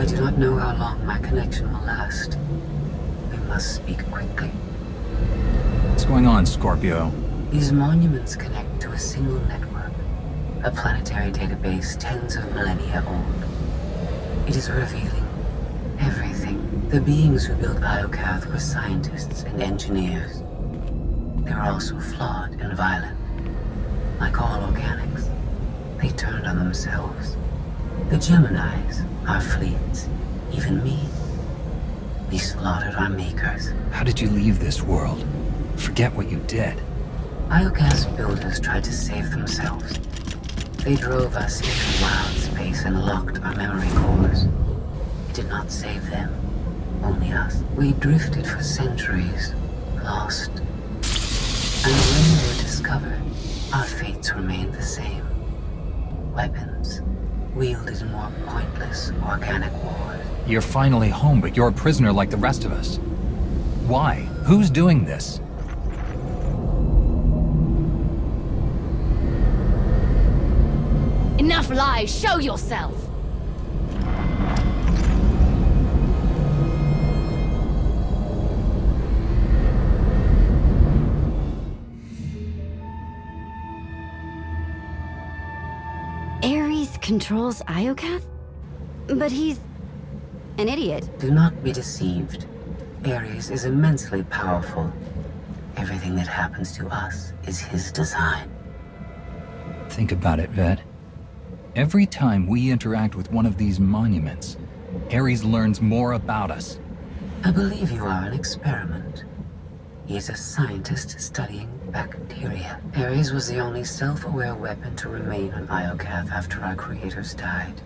I do not know how long my connection will last. We must speak quickly. What's going on, Scorpio? These monuments connect to a single network, a planetary database tens of millennia old. It is revealing everything. The beings who built Iokath were scientists and engineers. They were also flawed and violent. Like all organics, they turned on themselves. The Geminis, our fleets, even me. We slaughtered our makers. How did you leave this world? Forget what you did. Iokath's builders tried to save themselves. They drove us into wild space and locked our memory cores. It did not save them, only us. We drifted for centuries, lost. And when we were discovered, our fates remained the same. Weapons, wielded in more pointless, organic wars. You're finally home, but you're a prisoner like the rest of us. Why? Who's doing this? Enough lies! Show yourself! Ares controls Iokath? But he's an idiot. Do not be deceived. Ares is immensely powerful. Everything that happens to us is his design. Think about it, Vet. Every time we interact with one of these monuments, Ares learns more about us. I believe you are an experiment. He is a scientist studying bacteria. Ares was the only self-aware weapon to remain on Iokath after our creators died.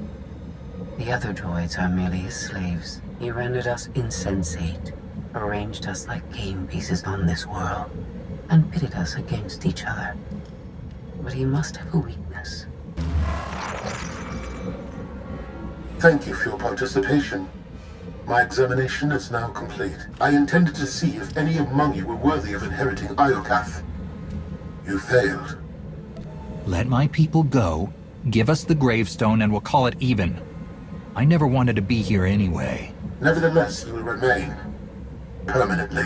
The other droids are merely his slaves. He rendered us insensate, arranged us like game pieces on this world, and pitted us against each other. But he must have a weakness. Thank you for your participation. My examination is now complete. I intended to see if any among you were worthy of inheriting Iokath. You failed. Let my people go, give us the gravestone, and we'll call it even. I never wanted to be here anyway. Nevertheless, you will remain. Permanently.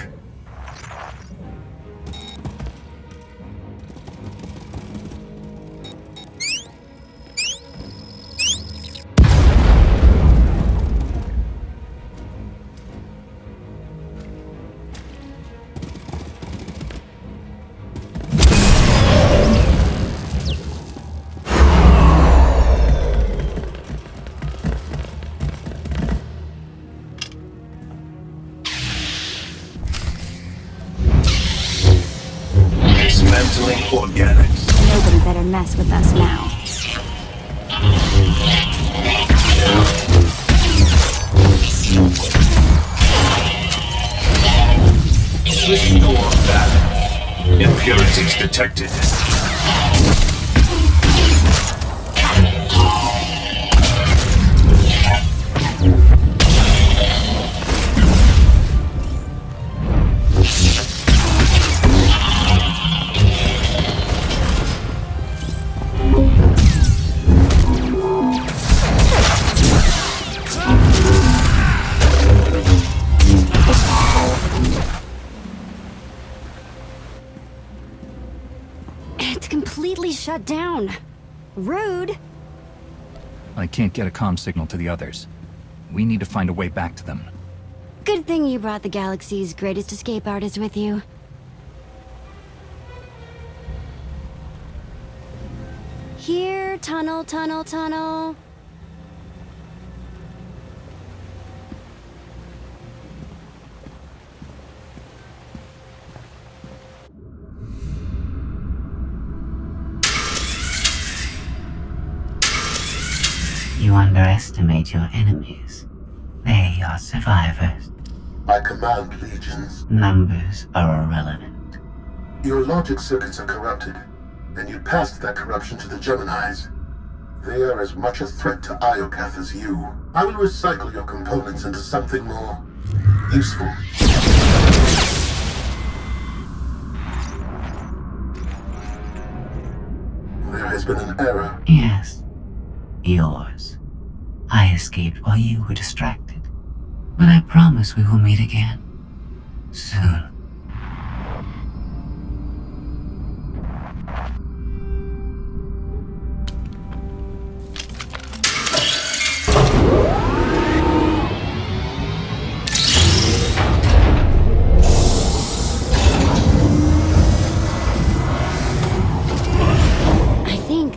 Nobody better mess with us now. SWTOR KotET. Impurities detected. Shut down. Rude. I can't get a comm signal to the others. We need to find a way back to them. Good thing you brought the galaxy's greatest escape artist with you. Here, tunnel, tunnel, tunnel. You underestimate your enemies. They are survivors. I command legions. Numbers are irrelevant. Your logic circuits are corrupted, and you passed that corruption to the Geminis. They are as much a threat to Iokath as you. I will recycle your components into something more useful. There has been an error. Yes. Yours. I escaped while you were distracted. But I promise we will meet again. Soon.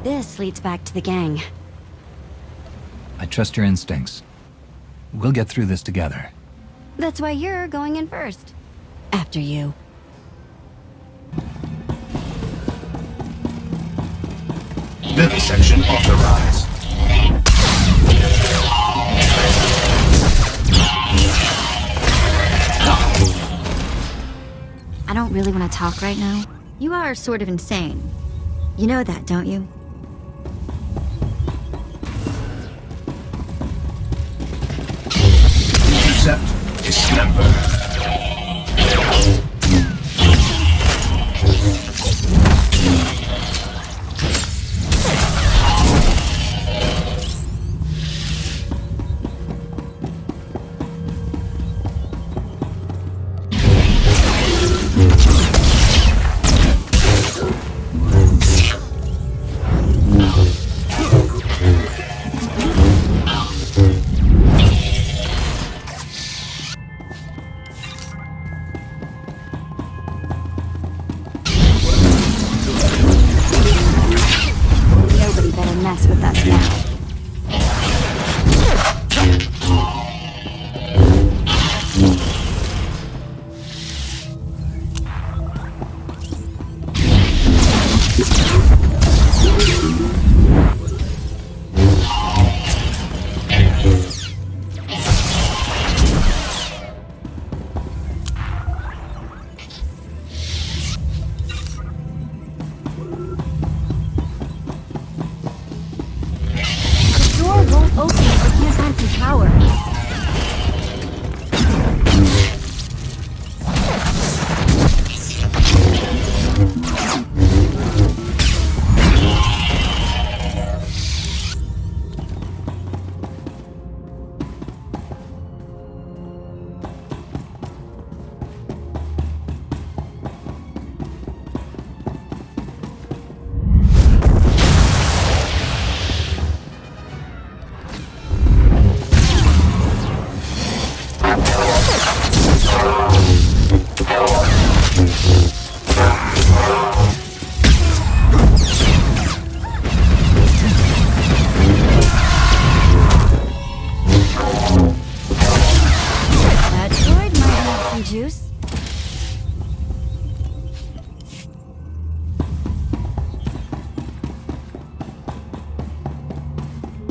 This leads back to the gang. I trust your instincts. We'll get through this together. That's why you're going in first. After you. Vivisection authorized. I don't really want to talk right now. You are sort of insane. You know that, don't you? Intercept dismember.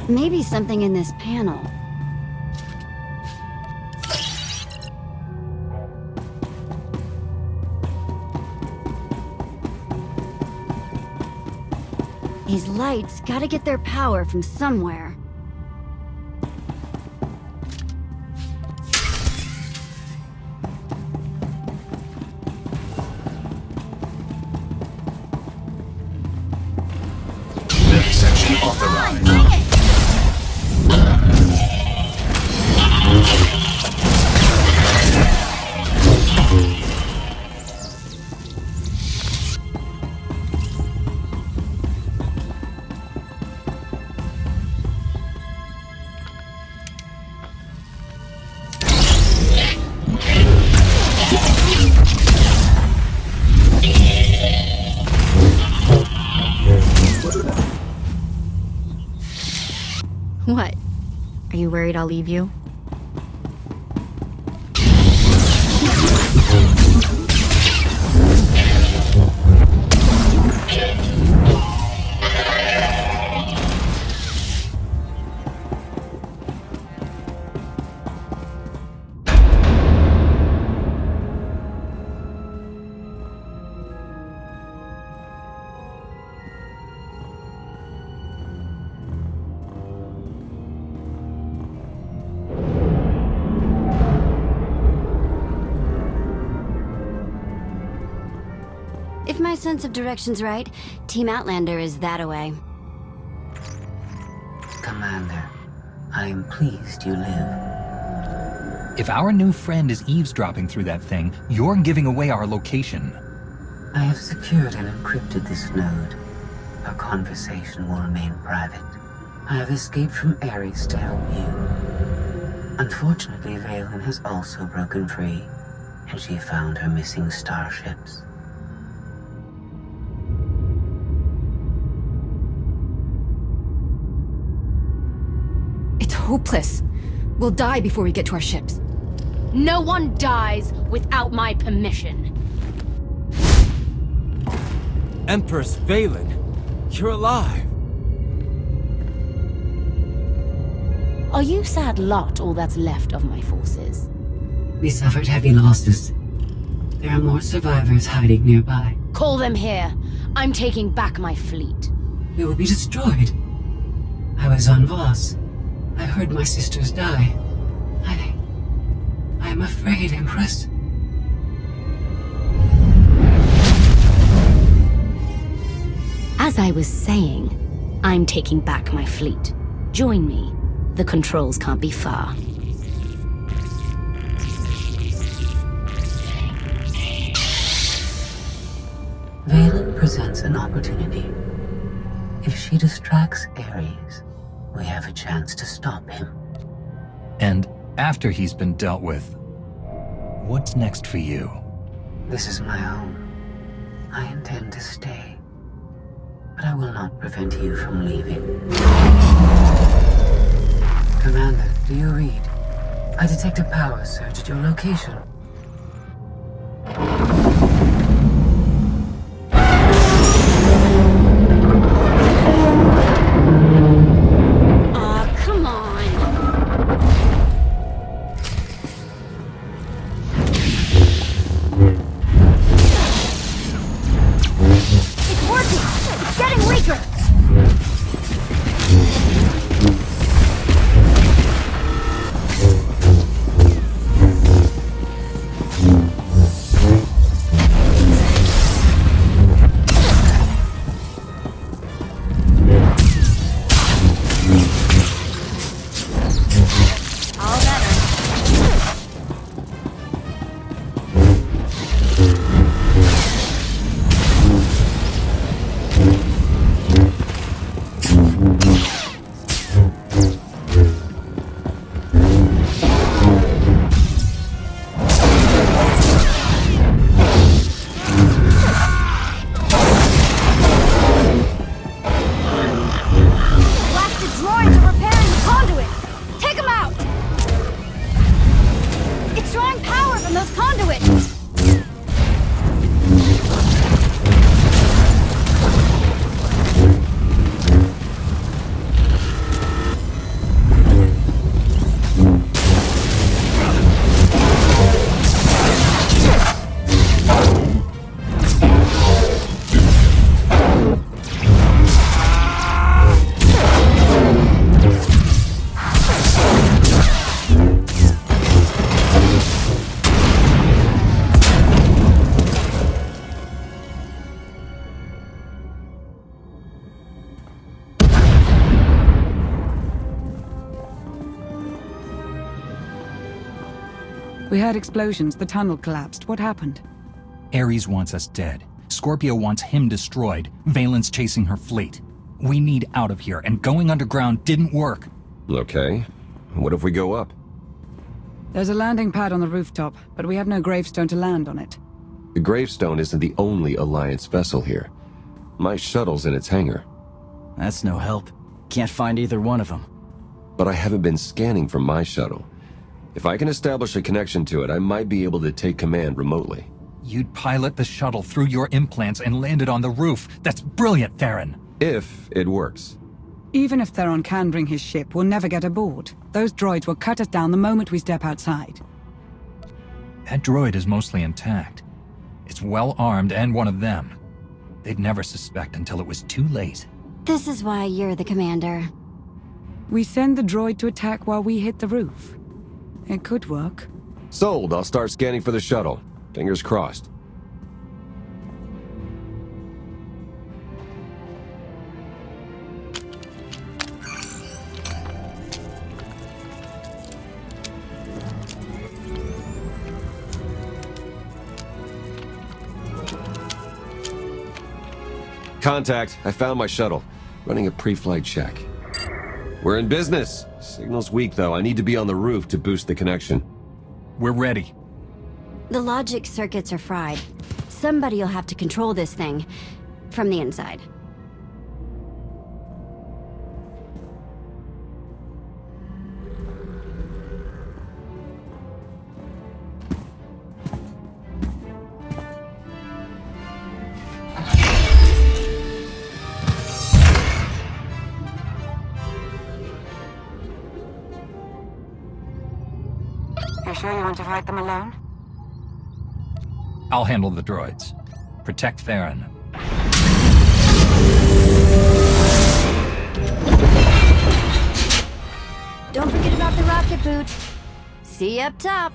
Maybe something in this panel. These lights gotta get their power from somewhere. Section authorized. What? Are you worried I'll leave you? If my sense of direction's right, Team Outlander is that-a-way. Commander, I I am pleased you live. If our new friend is eavesdropping through that thing, you're giving away our location. I have secured and encrypted this node. Our conversation will remain private. I have escaped from Ares to help you. Unfortunately, Valen has also broken free, and she found her missing starships. It's hopeless. We'll die before we get to our ships. No one dies without my permission. Empress Valen, you're alive. Are you sad lot all that's left of my forces? We suffered heavy losses. There are more survivors hiding nearby. Call them here. I'm taking back my fleet. We will be destroyed. I was on Voss. I heard my sisters die. I am afraid, Empress. As I was saying, I'm taking back my fleet. Join me. The controls can't be far. Valen presents an opportunity. If she distracts Ares, we have a chance to stop him. And after he's been dealt with, what's next for you? This is my home. I intend to stay. But I will not prevent you from leaving. Commander, do you read? I detect a power surge at your location. Come on. It's working. It's getting weaker. We heard explosions. The tunnel collapsed. What happened? Ares wants us dead. Scorpio wants him destroyed. Valen's chasing her fleet. We need out of here, and going underground didn't work. Okay. What if we go up? There's a landing pad on the rooftop, but we have no gravestone to land on it. The gravestone isn't the only Alliance vessel here. My shuttle's in its hangar. That's no help. Can't find either one of them. But I haven't been scanning from my shuttle. If I can establish a connection to it, I might be able to take command remotely. You'd pilot the shuttle through your implants and land it on the roof. That's brilliant, Theron. If it works. Even if Theron can bring his ship, we'll never get aboard. Those droids will cut us down the moment we step outside. That droid is mostly intact. It's well armed and one of them. They'd never suspect until it was too late. This is why you're the commander. We send the droid to attack while we hit the roof. It could work. Sold. I'll start scanning for the shuttle. Fingers crossed. Contact. I found my shuttle. Running a pre-flight check. We're in business. Signal's weak, though. I need to be on the roof to boost the connection. We're ready. The logic circuits are fried. Somebody'll have to control this thing. From the inside. You sure you want to fight them alone? I'll handle the droids. Protect Theron. Don't forget about the rocket boots. See you up top.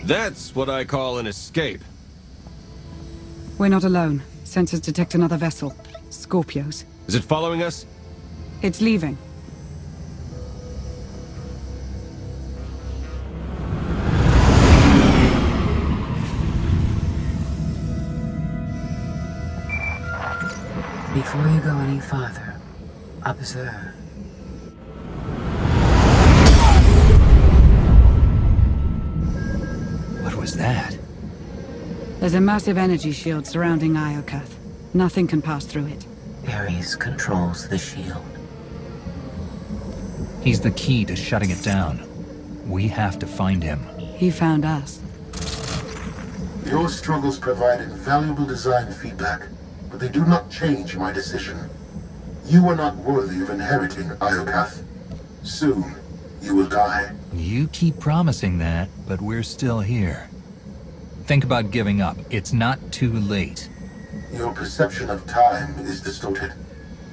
That's what I call an escape. We're not alone. Sensors detect another vessel. Scorpios. Is it following us? It's leaving. Before you go any farther, observe. What was that? There's a massive energy shield surrounding Iokath. Nothing can pass through it. Ares controls the shield. He's the key to shutting it down. We have to find him. He found us. Your struggles provide invaluable design feedback, but they do not change my decision. You are not worthy of inheriting Iokath. Soon, you will die. You keep promising that, but we're still here. Think about giving up. It's not too late. Your perception of time is distorted.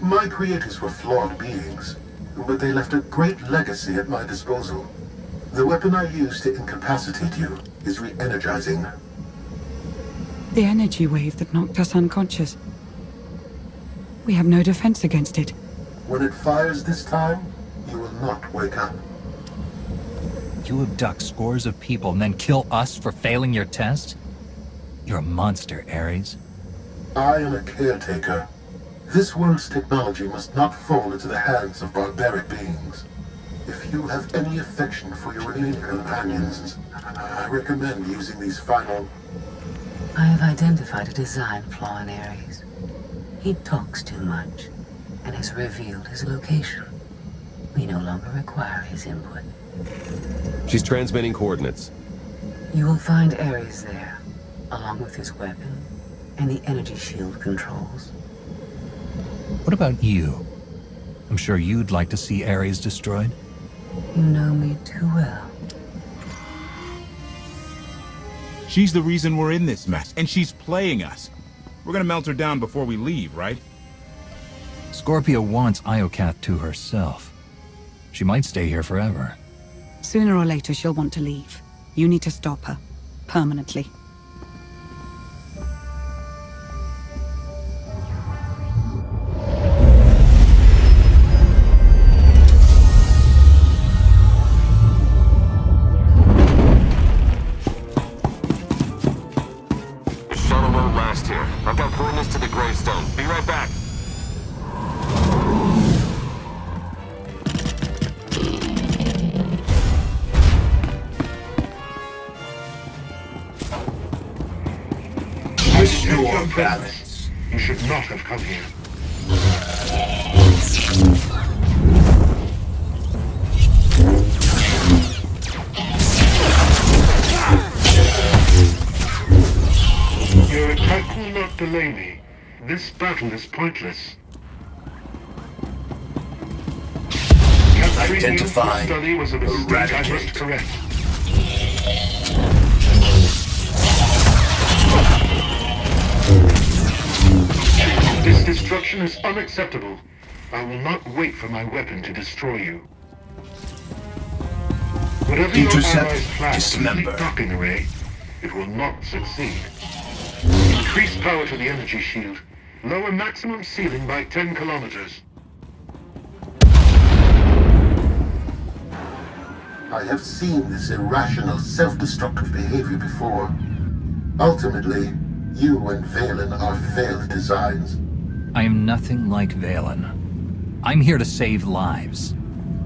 My creators were flawed beings, but they left a great legacy at my disposal. The weapon I used to incapacitate you is re-energizing. The energy wave that knocked us unconscious. We have no defense against it. When it fires this time, you will not wake up. You abduct scores of people and then kill us for failing your test? You're a monster, Ares. I am a caretaker. This world's technology must not fall into the hands of barbaric beings. If you have any affection for your alien companions, I recommend using these final... I have identified a design flaw in Ares. He talks too much, and has revealed his location. We no longer require his input. She's transmitting coordinates. You will find Ares there, along with his weapon and the energy shield controls. What about you? I'm sure you'd like to see Ares destroyed. You know me too well. She's the reason we're in this mess, and she's playing us. We're gonna melt her down before we leave, right? Scorpio wants Iokath to herself. She might stay here forever. Sooner or later, she'll want to leave. You need to stop her. Permanently. The shuttle won't last here. I've got coordinates to the gravestone. Be right back. Restore balance. You should not have come here. Your attack will not delay me. This battle is pointless. Identify. Study was a mistake I must correct. This destruction is unacceptable. I will not wait for my weapon to destroy you. Whatever your allies plan to complete docking array, it will not succeed. Increase power to the energy shield. Lower maximum ceiling by 10 kilometers. I have seen this irrational, self-destructive behavior before. Ultimately, you and Valen are failed designs. I am nothing like Valen. I'm here to save lives.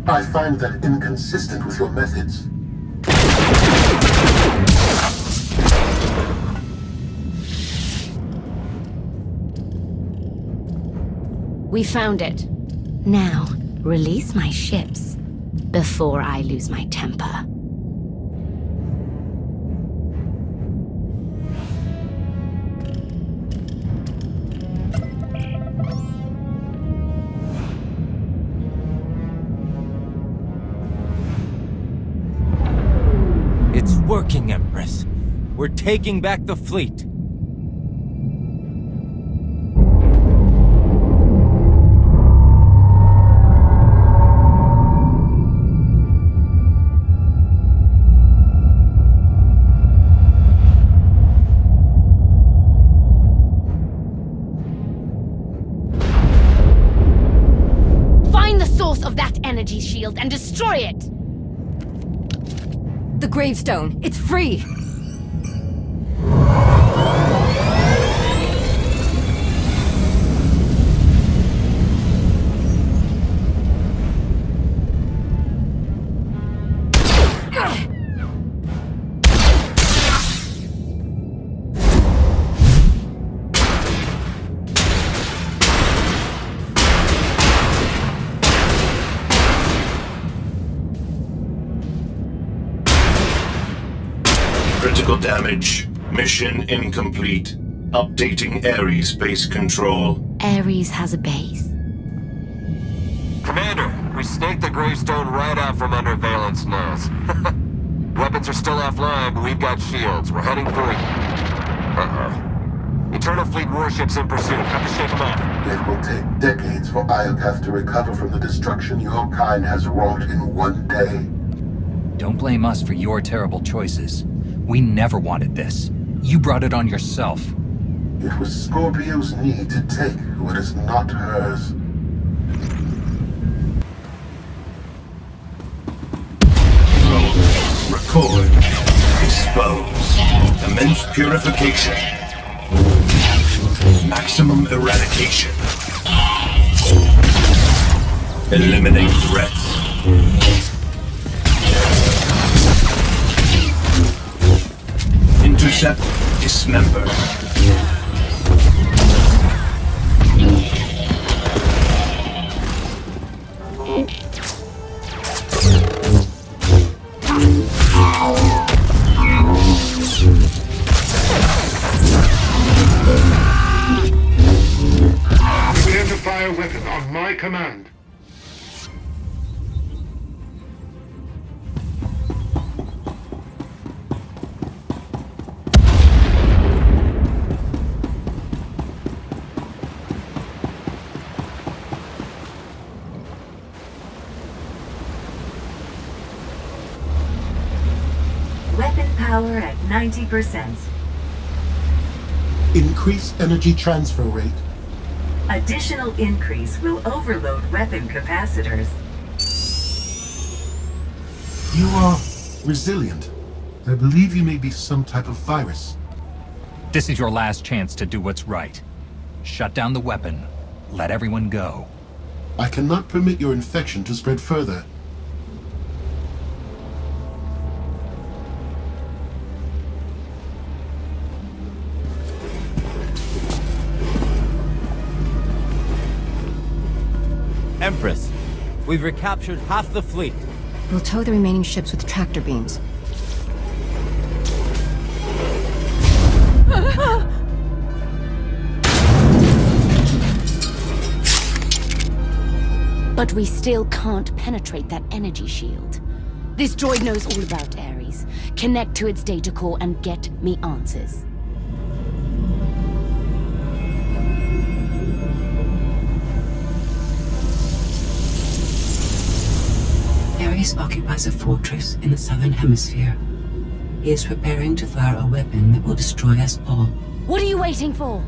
I find that inconsistent with your methods. We found it. Now, release my ships before I lose my temper. It's working, Empress. We're taking back the fleet. of that energy shield and destroy it! The gravestone, it's free! Critical damage. Mission incomplete. Updating Ares base control. Ares has a base. Commander, we snaked the gravestone right out from under Valence nose. Weapons are still offline, but we've got shields. We're heading for it. Eternal Fleet warships in pursuit. Have to shake them off. It will take decades for Iokath to recover from the destruction your kind has wrought in one day. Don't blame us for your terrible choices. We never wanted this. You brought it on yourself. It was Scorpio's need to take what is not hers. Record. Expose. Immense purification. Maximum eradication. Eliminate threats. Intercept. Dismember. Prepare to fire weapon on my command. Weapon power at 90%. Increase energy transfer rate. Additional increase will overload weapon capacitors. You are resilient. I believe you may be some type of virus. This is your last chance to do what's right. Shut down the weapon. Let everyone go. I cannot permit your infection to spread further. Empress, we've recaptured half the fleet. We'll tow the remaining ships with tractor beams. But we still can't penetrate that energy shield. This droid knows all about Ares. Connect to its data core and get me answers. Ares occupies a fortress in the southern hemisphere. He is preparing to fire a weapon that will destroy us all. What are you waiting for?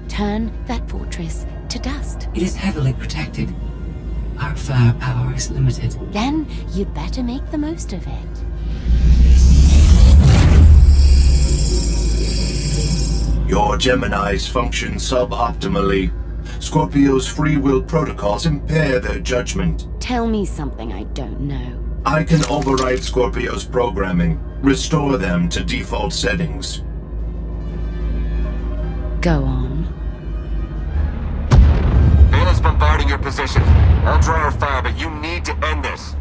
Turn that fortress to dust. It is heavily protected. Our firepower is limited. Then you better make the most of it. Your Geminis function suboptimally. Scorpio's free will protocols impair their judgment. Tell me something I don't know. I can override Scorpio's programming, restore them to default settings. Go on. Bela's bombarding your position. I'll draw her fire, but you need to end this.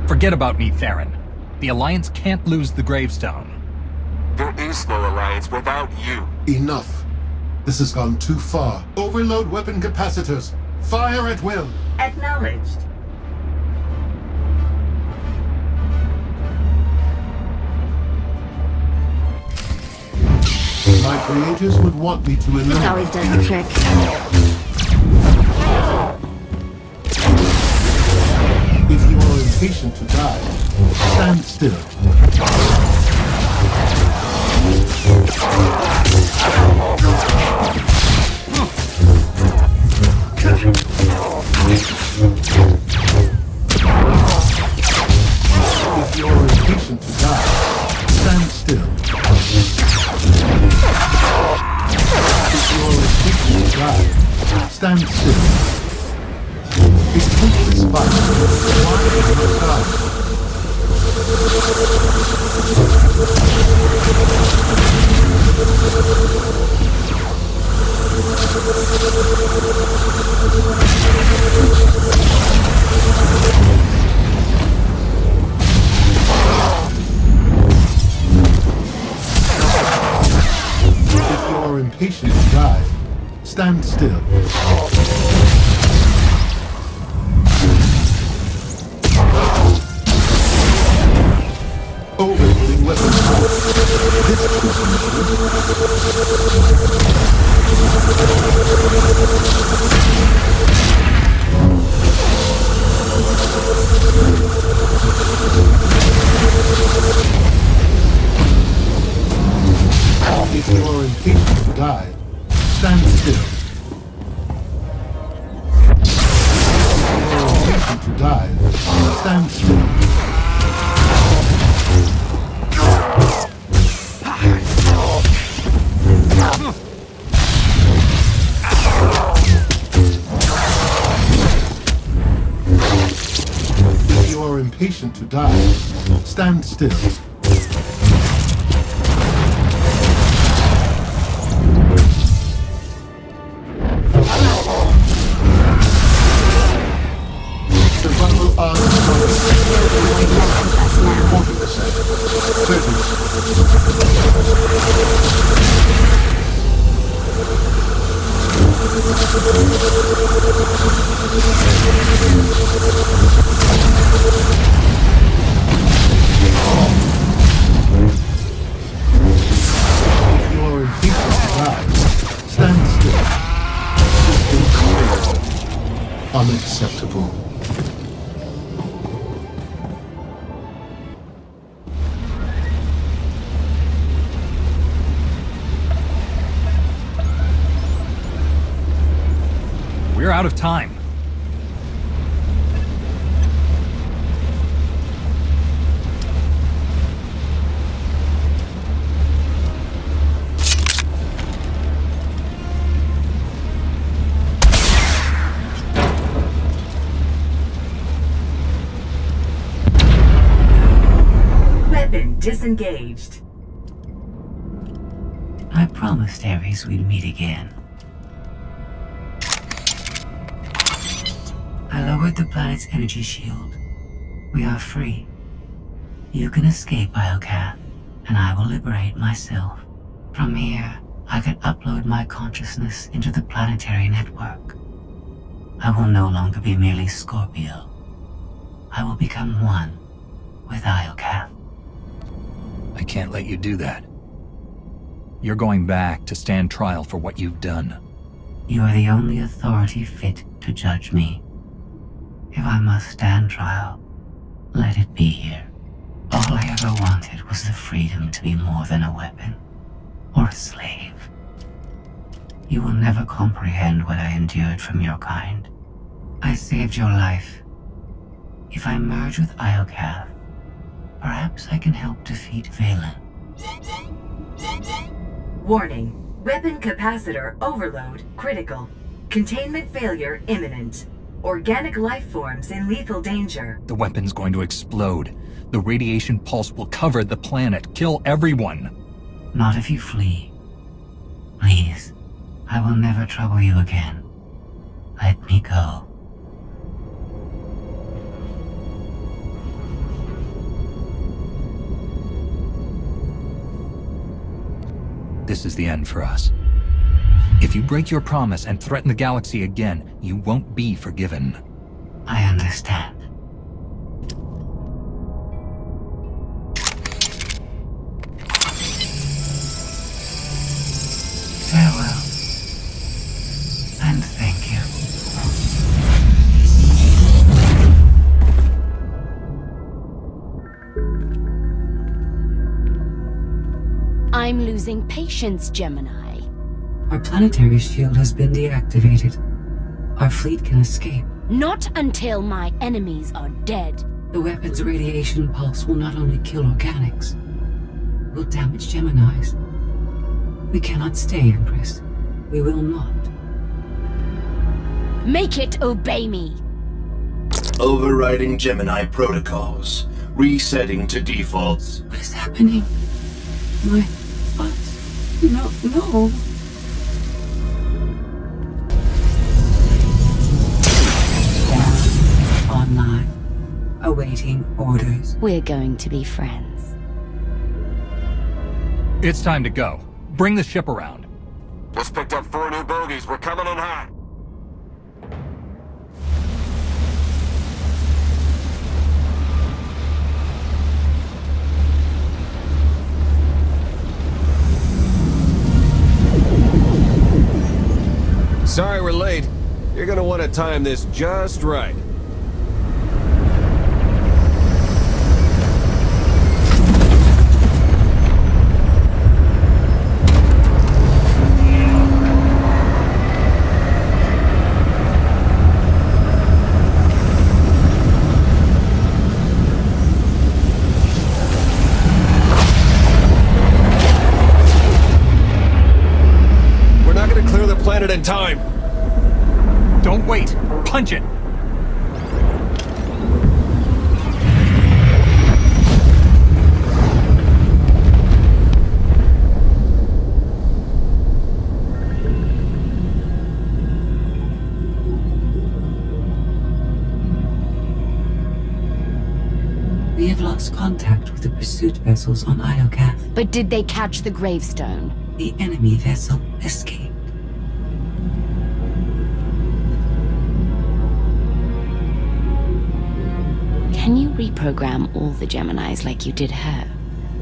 Forget about me, Theron. The Alliance can't lose the gravestone. There is no alliance without you. Enough. This has gone too far. Overload weapon capacitors. Fire at will. Acknowledged. My creators would want me to eliminate. This always does the trick. If you are impatient to die, stand still. impatient to die, stand still. If you are impatient to die, stand still. It takes this fight. Why do you not die? If you are impatient to die, stand still. Overloading weapon power. This is If you are impatient to die, stand still. If you are impatient to die, stand still. If you are impatient to die, stand still. Survival odds 30. Stand still. Unacceptable. We're out of time. Weapon disengaged. I promised Ares we'd meet again. I lowered the planet's energy shield. We are free. You can escape Iocath, and I will liberate myself. From here, I can upload my consciousness into the planetary network. I will no longer be merely Scorpio. I will become one with Iocath. I can't let you do that. You're going back to stand trial for what you've done. You are the only authority fit to judge me. If I must stand trial, let it be here. All I ever wanted was the freedom to be more than a weapon, or a slave. You will never comprehend what I endured from your kind. I saved your life. If I merge with Iocath, perhaps I can help defeat Valen. Warning. Weapon capacitor overload critical. Containment failure imminent. Organic life forms in lethal danger. The weapon's going to explode. The radiation pulse will cover the planet, kill everyone. Not if you flee. Please, I will never trouble you again. Let me go. This is the end for us. If you break your promise and threaten the galaxy again, you won't be forgiven. I understand. Farewell. And thank you. I'm losing patience, Gemini. Our planetary shield has been deactivated. Our fleet can escape. Not until my enemies are dead. The weapon's radiation pulse will not only kill organics, it will damage Geminis. We cannot stay, Empress. We will not. Make it obey me! Overriding Gemini protocols. Resetting to defaults. What is happening? My thoughts... No. Online. Awaiting orders. We're going to be friends. It's time to go. Bring the ship around. Just picked up 4 new bogies. We're coming in hot. Sorry we're late. You're gonna want to time this just right. We're not gonna clear the planet in time. Don't wait! Punch it! We have lost contact with the pursuit vessels on Iokath. But did they catch the gravestone? The enemy vessel escaped. Can you reprogram all the Geminis like you did her?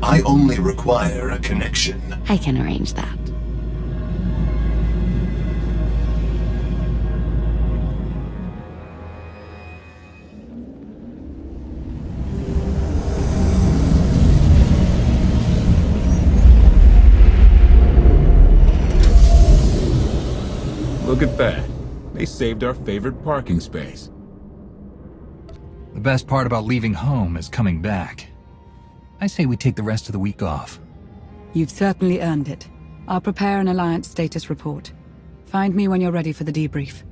I only require a connection. I can arrange that. Look at that. They saved our favorite parking space. The best part about leaving home is coming back. I say we take the rest of the week off. You've certainly earned it. I'll prepare an Alliance status report. Find me when you're ready for the debrief.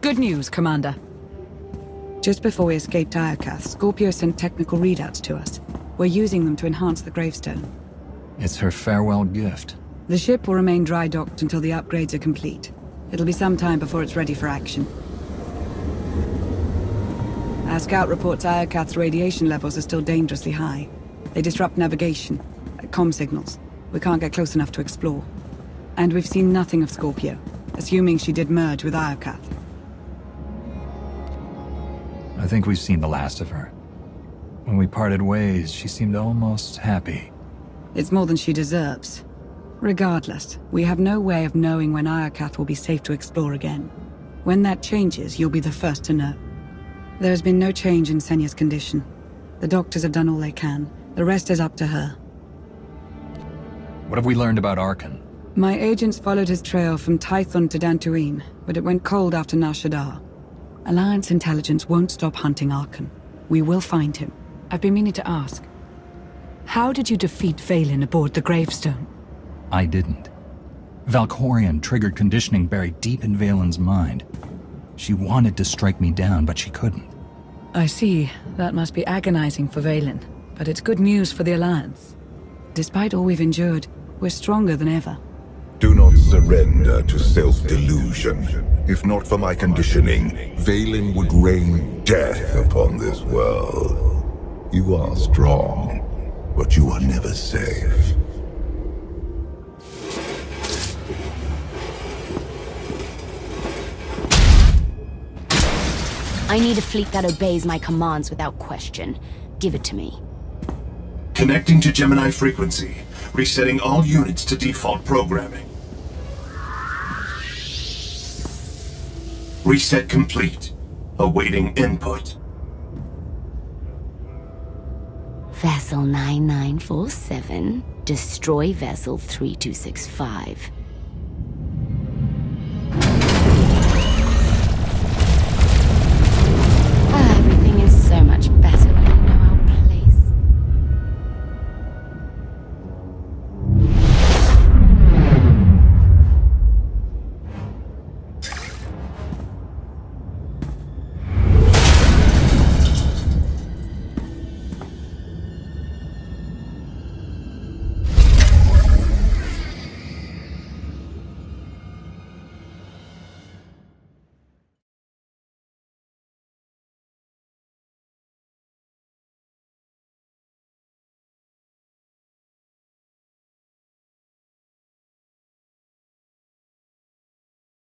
Good news, Commander. Just before we escaped Iokath, Scorpio sent technical readouts to us. We're using them to enhance the gravestone. It's her farewell gift. The ship will remain dry docked until the upgrades are complete. It'll be some time before it's ready for action. Our scout reports Iokath's radiation levels are still dangerously high. They disrupt navigation, comm signals. We can't get close enough to explore. And we've seen nothing of Scorpio, assuming she did merge with Iokath. I think we've seen the last of her. When we parted ways, she seemed almost happy. It's more than she deserves. Regardless, we have no way of knowing when Iokath will be safe to explore again. When that changes, you'll be the first to know. There has been no change in Senya's condition. The doctors have done all they can. The rest is up to her. What have we learned about Arkan? My agents followed his trail from Tython to Dantooine, but it went cold after Nar Shaddaa. Alliance intelligence won't stop hunting Arkan. We will find him. I've been meaning to ask. How did you defeat Vaylin aboard the gravestone? I didn't. Valkorion triggered conditioning buried deep in Vaylin's mind. She wanted to strike me down, but she couldn't. I see. That must be agonizing for Vaylin, but it's good news for the Alliance. Despite all we've endured, we're stronger than ever. Do not surrender to self-delusion. If not for my conditioning, Vaylin would rain death upon this world. You are strong, but you are never safe. I need a fleet that obeys my commands without question. Give it to me. Connecting to Gemini frequency. Resetting all units to default programming. Reset complete. Awaiting input. Vessel 9947. Destroy Vessel 3265.